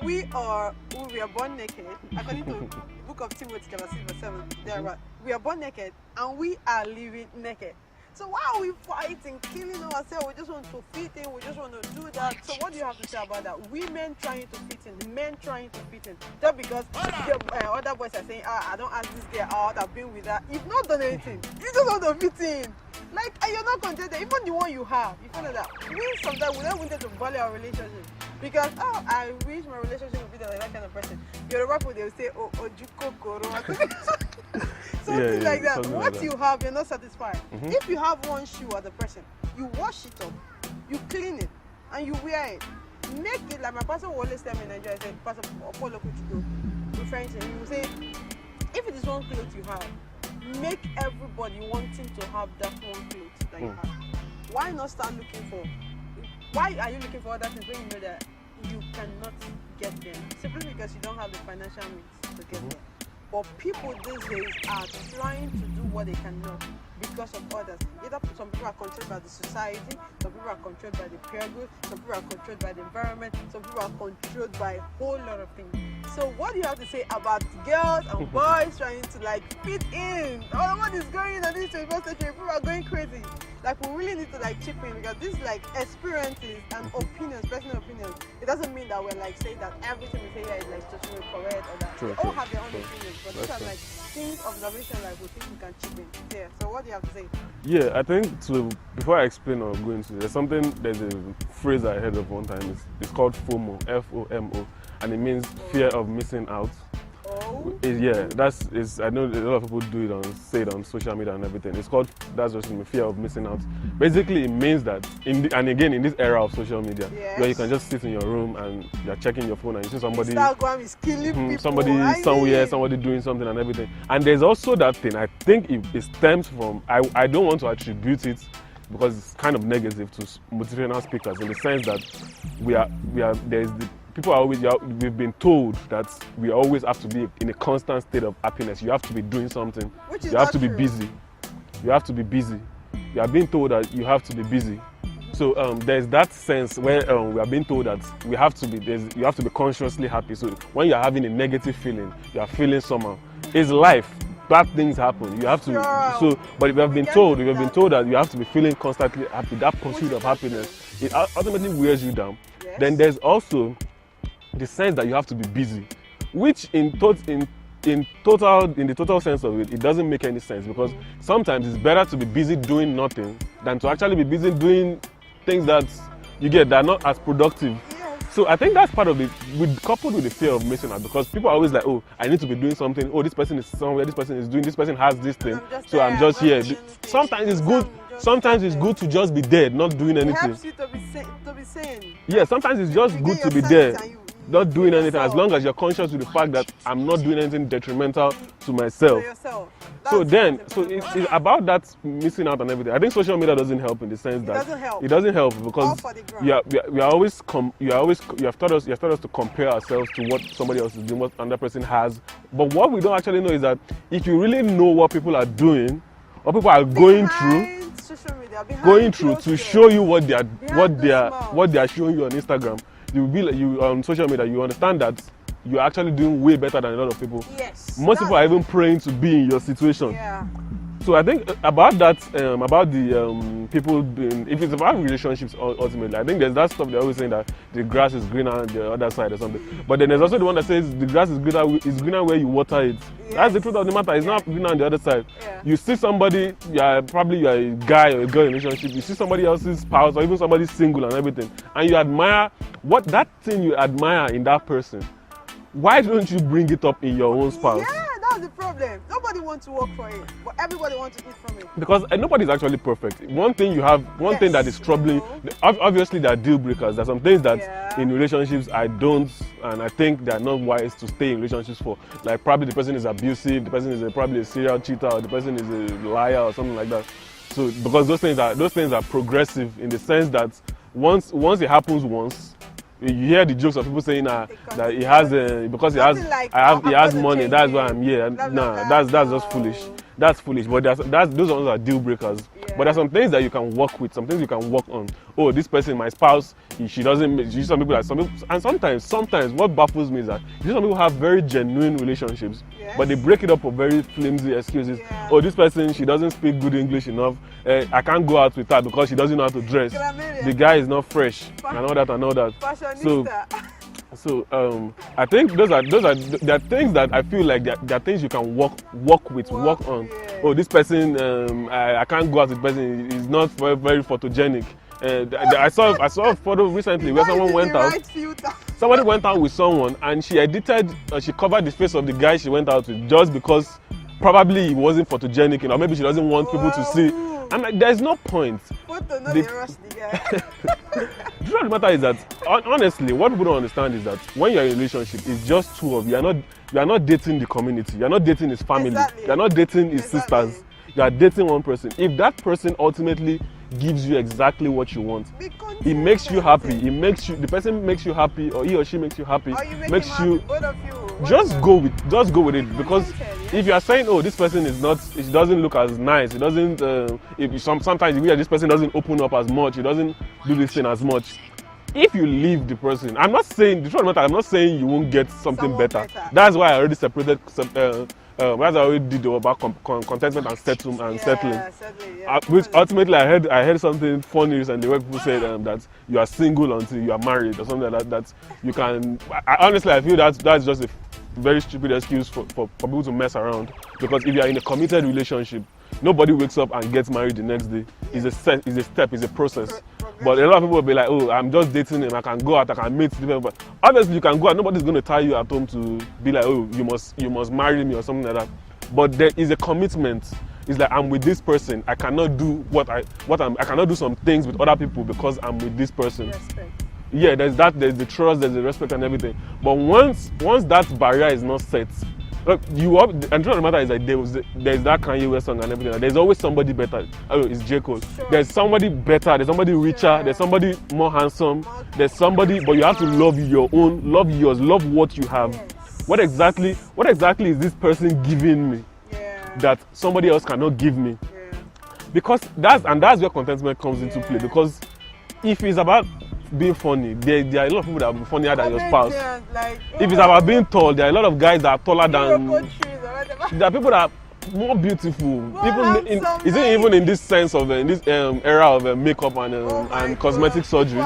we are born naked. According to the book of Timothy, chapter 6, verse 7, we are born naked and we are living naked. So why are we fighting, killing ourselves? We just want to fit in, we just want to do that. So what do you have to say about that? Women trying to fit in, men trying to fit in. Just because the other boys are saying, I don't ask this girl out, I've been with her. You've not done anything. You just want to fit in. Like, and you're not contented. Even the one you have, you follow that. We sometimes we don't want to value our relationship. Because, I wish my relationship would be that kind of person. You're a rapper, they'll say, something like that. What you have, you're not satisfied. If you have one shoe as a person, you wash it up, you clean it, and you wear it. Make it like my pastor will always tell me in Nigeria, I said, Pastor Apollo Kuchiko, referring to him, he will say, if it is one clothes you have, make everybody wanting to have that one clothes that you have. Why not start looking for? Why are you looking for other things when you know that you cannot get them? Simply because you don't have the financial means to get them. But people these days are trying to do what they cannot because of others. Either some people are controlled by the society, some people are controlled by the peer group, some people are controlled by the environment, some people are controlled by a whole lot of things. So what do you have to say about girls and boys trying to like fit in? Oh, what is going on in this 21st century? People are going crazy. Like we really need to like chip in because this like experiences and opinions, personal opinions. It doesn't mean that we're like saying that everything we say here is like socially correct or that. They all have their own opinions, but these are like things, observations like we think we can chip in. Yeah. So what do you have to say? Yeah, I think before I explain or go into it, there's a phrase I heard of one time. It's called FOMO, FOMO, and it means fear of missing out. I know a lot of people say it on social media and everything. That's just fear of missing out. Basically, it means that, in this era of social media, where you can just sit in your room and you're checking your phone and you see somebody, Instagram is killing people. Somebody somewhere, somebody doing something and everything. And there's also that thing. I think it stems from. I don't want to attribute it because it's kind of negative to motivational speakers in the sense that we've been told that we always have to be in a constant state of happiness. You have to be doing something. You have to be busy. You have to be busy. You are being told that you have to be busy. So there's that sense where we are being told that you have to be consciously happy. So when you are having a negative feeling, you are feeling somehow. It's life. Bad things happen. You have to. But we have been told that you have to be feeling constantly happy. That pursuit of happiness, it ultimately wears you down. Yes. Then there's also the sense that you have to be busy, which in the total sense of it doesn't make any sense, because sometimes it's better to be busy doing nothing than to actually be busy doing things that are not as productive. So I think that's part of it, coupled with the fear of missing out, because people are always like, oh, I need to be doing something. Oh, this person is somewhere. This person is doing. This person has this thing. I'm just here. Sometimes it's good. Sometimes it's good to just be there, not doing anything. It helps you to be sane. Yeah, sometimes it's just good to be there, not doing anything, as long as you're conscious of the fact that I'm not doing anything detrimental to myself. So it's about that missing out and everything. I think social media doesn't help in the sense that it doesn't help because you have taught us to compare ourselves to what somebody else is doing, what another person has. But what we don't actually know is that if you really know what people are doing, what people are going through to show you what they are showing you on Instagram, you will be like, you on social media, you understand that you're actually doing way better than a lot of people. Yes. Most people are even praying to be in your situation. Yeah. So I think about that, about the people being, if it's about relationships ultimately, I think there's that stuff they're always saying that the grass is greener on the other side or something. But then there's also the one that says the grass is greener where you water it. Yes. That's the truth of the matter. It's not greener on the other side. Yeah. You see somebody, probably you're a guy or a girl in a relationship, you see somebody else's spouse or even somebody single and everything, and you admire that thing you admire in that person. Why don't you bring it up in your own spouse? Yeah, that's the problem. Nobody wants to work for it, but everybody wants to eat from it. Because nobody's actually perfect. One thing thing that is troubling, obviously there are deal breakers. There are some things that in relationships I don't, and I think they are not wise to stay in relationships for. Like probably the person is abusive, the person is probably a serial cheater, or the person is a liar or something like that. So because those things are progressive in the sense that once it happens once, you hear the jokes of people saying that he has because he has money. That's why I'm here. Nah, that's just foolish. That's foolish. But those ones are deal breakers. Yeah. But there's some things that you can work with, some things you can work on. Oh, this person, my spouse, she doesn't. Some people, and sometimes what baffles me is that some people have very genuine relationships, but they break it up for very flimsy excuses. Yeah. Oh, this person, she doesn't speak good English enough. I can't go out with her because she doesn't know how to dress. The guy is not fresh, and all that and all that. So I think those are things that I feel like they're things you can work on. Yeah. Oh, this person, I can't go out with person. He's not very, very photogenic. I saw a photo recently where someone went out. Somebody went out with someone and she covered the face of the guy she went out with just because probably he wasn't photogenic, or maybe she doesn't want people to see. I'm like, there's no point. The truth of the matter is that, honestly, what people don't understand is that when you're in a relationship, it's just two of you. You are not dating the community. You are not dating his family. Exactly. You are not dating his sisters. You are dating one person. If that person ultimately gives you exactly what you want, he makes you happy. The person makes you happy, or he or she makes you happy. Or you makes you. Both of you. Just go with it, because if you are saying, oh, this person is not, it doesn't look as nice, it doesn't, sometimes you hear this person doesn't open up as much, it doesn't do this thing as much. If you leave the person, I'm not saying I'm not saying you won't get something better. That's why I already separated. That's why I already did about contentment and settling. Which ultimately I heard something funny recently where people said that you are single until you are married or something like that. That you can. Honestly, I feel that's just a very stupid excuse for people to mess around, because if you are in a committed relationship, nobody wakes up and gets married the next day. It's a step, it's a process. But a lot of people will be like, oh, I'm just dating him, I can go out, I can meet different people. Obviously you can go out, nobody's going to tie you at home to be like, oh, you must marry me or something like that. But there is a commitment. It's like, I'm with this person, I cannot do I cannot do some things with other people because I'm with this person. Respect. Yeah, there's the trust, there's the respect and everything. But once that barrier is not set, look, and the truth of the matter is that there's that Kanye West song and everything. There's always somebody better. Oh, it's J. Cole. Sure. There's somebody better. There's somebody richer. Sure. There's somebody more handsome. There's somebody, but you have to love your own, love yours, love what you have. Yes. What exactly is this person giving me that somebody else cannot give me? Yeah. Because that's where contentment comes into play. Because if it's about being funny, there are a lot of people that are funnier than your spouse. If it's about being tall, there are a lot of guys that are taller than. There are people that are more beautiful. Even in this sense of in this era of makeup and cosmetic surgery.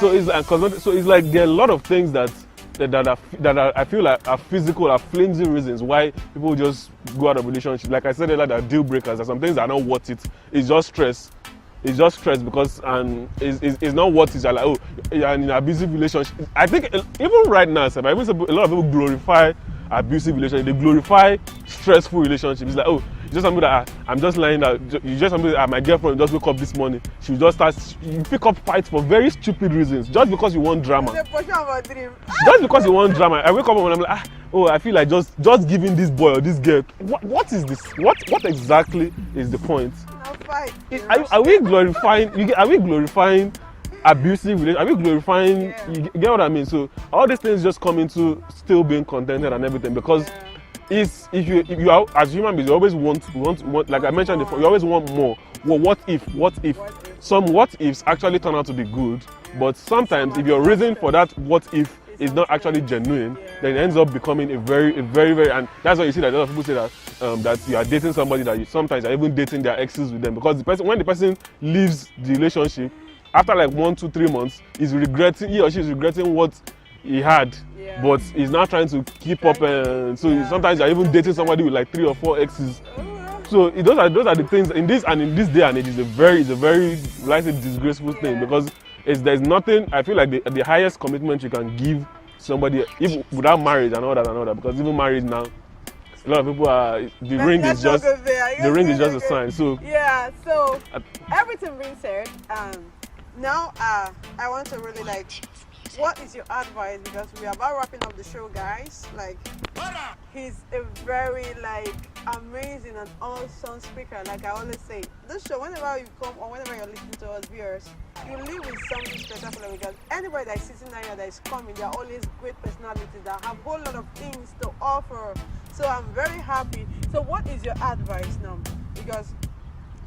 So it's like there are a lot of things that I feel like are physical, are flimsy reasons why people just go out of relationship. Like I said earlier, that are deal breakers. There are some things that are not worth it. It's just stress. It's just stress because it's not what it's like. Oh, you're in an abusive relationship. I think even right now, a lot of people glorify abusive relationships. They glorify stressful relationships. It's like, oh, it's just something that I'm just lying down. You just something that my girlfriend just woke up this morning. She just starts. You pick up fights for very stupid reasons, just because you want drama. Just because you want drama. I wake up and I'm like, oh, I feel like just giving this boy or this girl. What is this? What exactly is the point? Are we glorifying abusive relations? Are we glorifying? You get what I mean? So all these things just come into still being contented and everything, because if you are, as human beings, you always want, like I mentioned before, you always want more. Well, what if some what ifs actually turn out to be good, but sometimes if your reason for that what if is not actually genuine, then it ends up becoming a very, and that's why you see that a lot of people say that you are dating somebody that you sometimes are even dating their exes with them, because when the person leaves the relationship after like 1, 2, 3 months, he or she is regretting what he had, but he's now trying to keep up, and so sometimes you're even dating somebody with like 3 or 4 exes. So those are the things in this day and age. Is a very like a disgraceful thing, because there's nothing. I feel like the highest commitment you can give somebody, even without marriage and all that, because even marriage now, a lot of people are the ring is just a sign. So so everything being said, now I want to really what is your advice, because we are about wrapping up the show, guys. Like, he's a very amazing and awesome speaker. Like I always say, this show, whenever you come or whenever you're listening to us viewers, you live with something spectacular, because anybody that is sitting down here that is coming, they're always great personalities that have a whole lot of things to offer. So I'm very happy. So what is your advice now? Because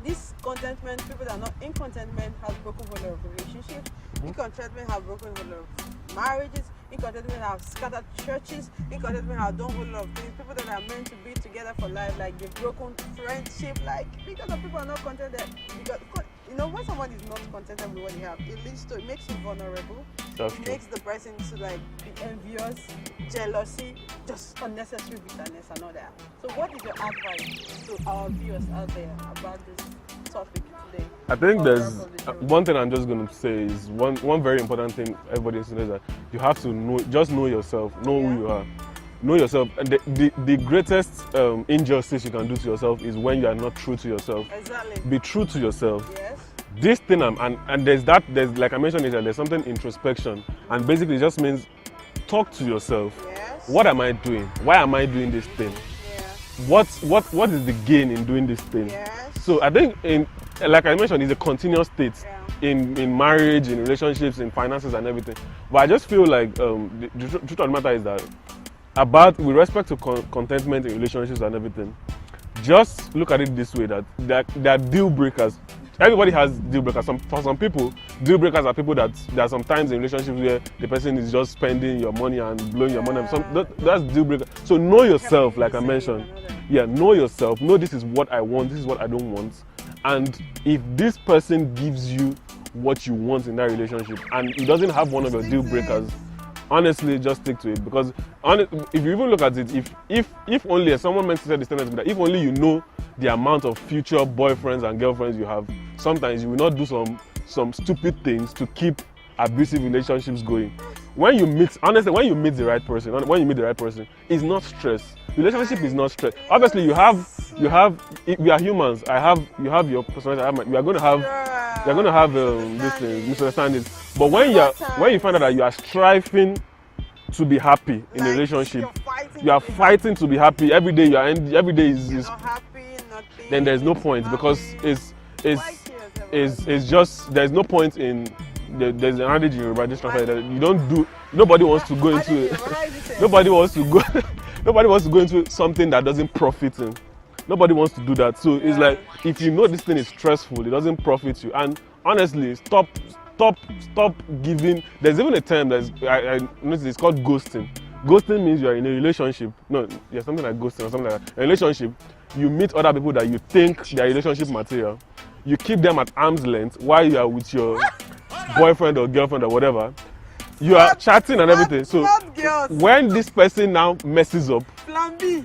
this contentment, people that are not in contentment has broken a whole lot of relationships. In contentment have broken a whole lot of marriages. In contentment have scattered churches. In contentment have done a whole lot of things. People that are meant to be together for life, like they've broken friendship, like because of people are not contented. Because when someone is not contented with what they have, it makes you vulnerable. It makes the person to like be envious, jealousy, just unnecessary bitterness and all that. So what is your advice to our viewers out there about this topic today? I think there's one thing I'm just going to say is one very important thing everybody needs to know is that you have to know yourself, know who you are. Know yourself. And the greatest injustice you can do to yourself is when you are not true to yourself. Exactly. Be true to yourself. Yes. This thing, and there's like I mentioned, there's something introspection, and basically it just means talk to yourself. Yes. What am I doing? Why am I doing this thing? Yeah. What is the gain in doing this thing? Yes. So I think like I mentioned, it's a continuous state. Yeah. In marriage, in relationships, in finances and everything. But I just feel like the truth of the matter is that with respect to contentment in relationships and everything, just look at it this way, that there are deal breakers. Everybody has deal breakers. For some people, deal breakers are people that there are sometimes in relationships where the person is just spending your money and blowing your money. That's deal breaker. So know yourself, like I mentioned. Yeah, know yourself. Know this is what I want, this is what I don't want. And if this person gives you what you want in that relationship and it doesn't have one of your deal breakers, honestly, just stick to it. Because if you even look at it, if only someone meant to say this sentence, that if only you know the amount of future boyfriends and girlfriends you have, sometimes you will not do some stupid things to keep abusive relationships going. When you meet the right person, it's not stress. Relationship is not stress. Obviously, we are humans. You have your personality. We are going to have these things, misunderstandings. But when you find out that you are striving to be happy in a relationship, you are fighting to be happy every day. Every day is not happy, nothing. Then there's no point, because it's just there's no point in. There's an adage in Yoruba that you don't do. Nobody wants to go into it. Nobody wants to go into something that doesn't profit him. Nobody wants to do that. So it's like, if you know this thing is stressful, it doesn't profit you. And honestly, stop giving. There's even a term I noticed, it's called ghosting. Ghosting means you are in a relationship. No, yeah, something like ghosting or something like that. A relationship, you meet other people that you think they are relationship material. You keep them at arm's length while you are with your boyfriend or girlfriend or whatever. You are chatting and everything. So when this person now messes up,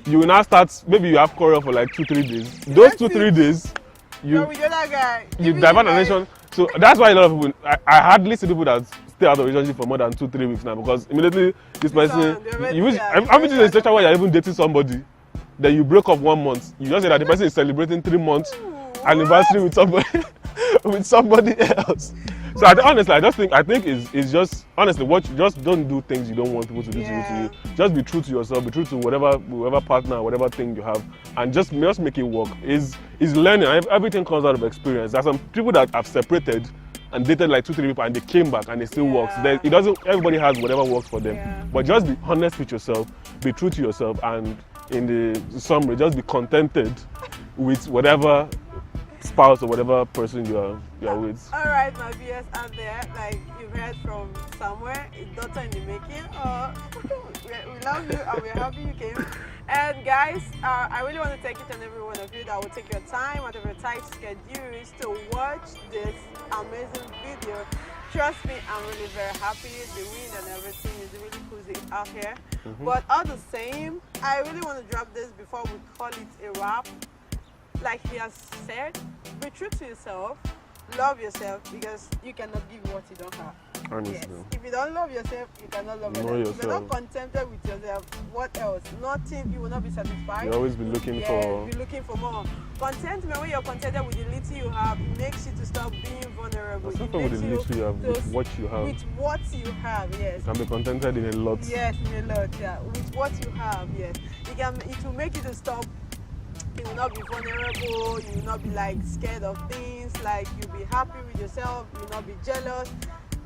you will now start, maybe you have quarrel for like 2-3 days. Those 2-3 days, you divert attention. So that's why a lot of people, I hardly see people that stay out of relationship for more than 2-3 weeks now, because immediately this person, I'm in a situation where you're even dating somebody, then you break up 1 month. You just say that the person is celebrating 3 months anniversary with somebody else. So I think it's just honestly, just don't do things you don't want people to do to you. Just be true to yourself, be true to whatever partner, whatever thing you have, and just make it work. Is learning. Everything comes out of experience. There's some people that have separated and dated like 2-3 people and they came back and it still works. Everybody has whatever works for them. But just be honest with yourself, be true to yourself, and in the summary, just be contented with whatever spouse or whatever person you are with. All right, my viewers out there, like you've heard from somewhere, a daughter in the making. We love you and we're happy you came. And guys, I really want to thank each and every one of you that will take your time out of your tight schedules to watch this amazing video. Trust me, I'm really very happy. The wind and everything is really cozy out here. But all the same, I really want to drop this before we call it a wrap. Like he has said, be true to yourself, love yourself, because you cannot give what you don't have. Honestly. Yes. If you don't love yourself, you cannot love others. If you're not contented with yourself, what else? Nothing, you will not be satisfied. You always be looking for... be looking for more. Contentment, when you're contented with the little you have, it makes you to stop being vulnerable. It's not with the little you have, with what you have. With what you have, yes. You can be contented in a lot. Yes, in a lot, yeah. With what you have, yes. It will make you to stop. You will not be vulnerable, you will not be like scared of things, like you'll be happy with yourself, you will not be jealous.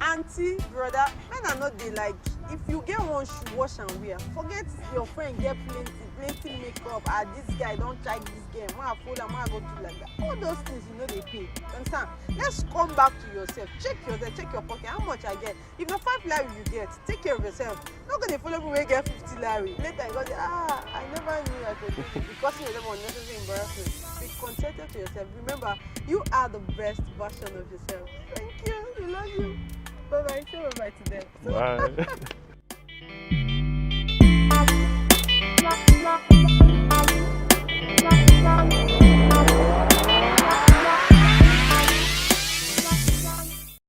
Auntie, brother, men are not they like, if you get one shoe, wash and wear. Forget your friend get plenty. plenty makeup. This guy don't try this game. I fool him, I go do like that. All those things you know they pay. You understand? Let's come back to yourself. Check yourself, check your pocket. How much I get? If the 5 Larry you get, take care of yourself. Not gonna follow me where you get 50 Larry. Later you go say, I never knew I could do this because you know unnecessary embarrassment. Be contented to yourself. Remember, you are the best version of yourself. Thank you. We love you. Bye bye. Say bye bye to them. Bye.